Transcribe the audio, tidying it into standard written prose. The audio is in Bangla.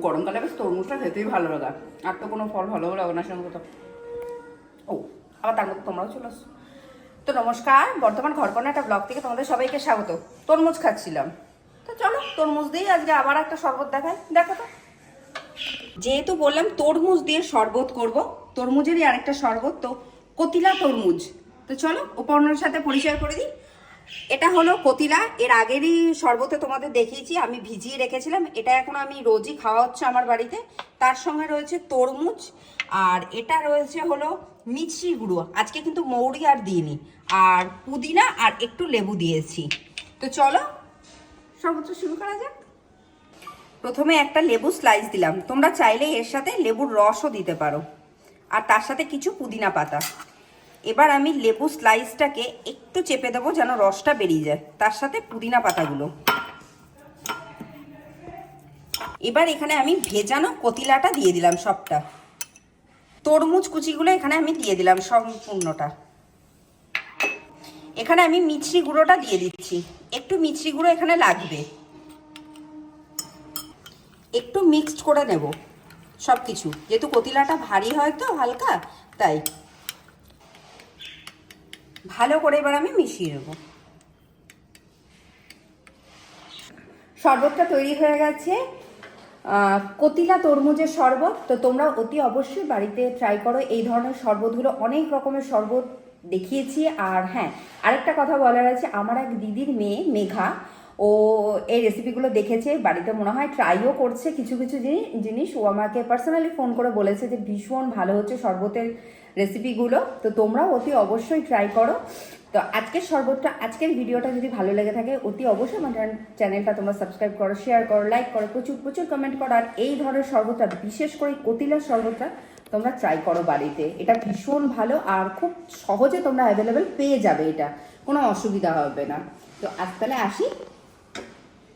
গরমকালে বেশ তরমুজটা খেতেই ভালো লাগে, আর তো কোনো ফল ভালো লাগে না সেরকম কথা। ও আবার তার মধ্যে তোমরাও চলে আসো। তো নমস্কার, বর্তমান ঘরকন্যা একটা ব্লগ থেকে তোমাদের সবাইকে স্বাগত। তরমুজ খাচ্ছিলাম, তো চলো তরমুজ দিয়েই আজকে আবার একটা শরবত দেখাই। দেখো তো, যেহেতু বললাম তরমুজ দিয়ে শরবত করব, তরমুজেরই আরেকটা শরবত, তো কতিলা তরমুজ। তো চলো উপকরণের সাথে পরিচয় করে দিই। এটা হলো কতিলা, এর আগেরই শরবতে তোমাদের দেখিয়েছি, আমি ভিজিয়ে রেখেছিলাম। এটা এখন আমি রোজই খাওয়া হচ্ছে আমার বাড়িতে। তার সঙ্গে রয়েছে তরমুজ, আর এটা রয়েছে হলো মিছরি গুঁড়ো। আজকে কিন্তু মৌরি আর দিইনি, আর পুদিনা আর একটু লেবু দিয়েছি। তো চলো শরবতটা শুরু করা যাক। প্রথমে একটা লেবু স্লাইস দিলাম, তোমরা চাইলে এর সাথে লেবুর রসও দিতে পারো, আর তার সাথে কিছু পুদিনা পাতা। এবার আমি লেবু স্লাইসটাকে একটু চেপে দেবো যেন রসটা বেরিয়ে যায়, তার সাথে পুদিনা পাতাগুলো। এবার এখানে আমি ভেজানো কতিলাটা দিয়ে দিলাম সবটা, তরমুজ কুচিগুলো এখানে আমি দিয়ে দিলাম সম্পূর্ণটা। এখানে আমি মিছরি গুঁড়োটা দিয়ে দিচ্ছি, একটু মিছরি গুঁড়ো এখানে লাগবে। একটু মিক্সড করে নেব সব কিছু, যেহেতু কতিলাটা ভারী হয় তো হালকা, তাই ভালো করে এবার আমি মিশিয়ে নেব। শরবতটা তৈরি হয়ে গেছে, কতিলা তরমুজের শরবত। তো তোমরা অতি অবশ্যই বাড়িতে ট্রাই করো এই ধরনের শরবতগুলো। অনেক রকমের শরবত দেখিয়েছি। আর হ্যাঁ, আরেকটা কথা বলার আছে, আমার এক দিদির মেয়ে মেঘা, ও এই রেসিপিগুলো দেখেছে, বাড়িতে মনে হয় ট্রাইও করছে কিছু কিছু জিনিস। ও আমাকে পার্সোনালি ফোন করে বলেছে যে ভীষণ ভালো হচ্ছে শরবতের রেসিপিগুলো। তো তোমরাও অতি অবশ্যই ট্রাই করো। তো আজকের ভিডিওটা যদি ভালো লেগে থাকে অতি অবশ্যই আমার চ্যানেলটা তোমরা সাবস্ক্রাইব করো, শেয়ার করো, লাইক করো, প্রচুর প্রচুর কমেন্ট করো। আর এই ধরনের শরবতটা, বিশেষ করে কতিলার শরবতটা তোমরা ট্রাই করো বাড়িতে। এটা ভীষণ ভালো আর খুব সহজে তোমরা অ্যাভেলেবেল পেয়ে যাবে, এটা কোনো অসুবিধা হবে না। তো আজ তাহলে আসি,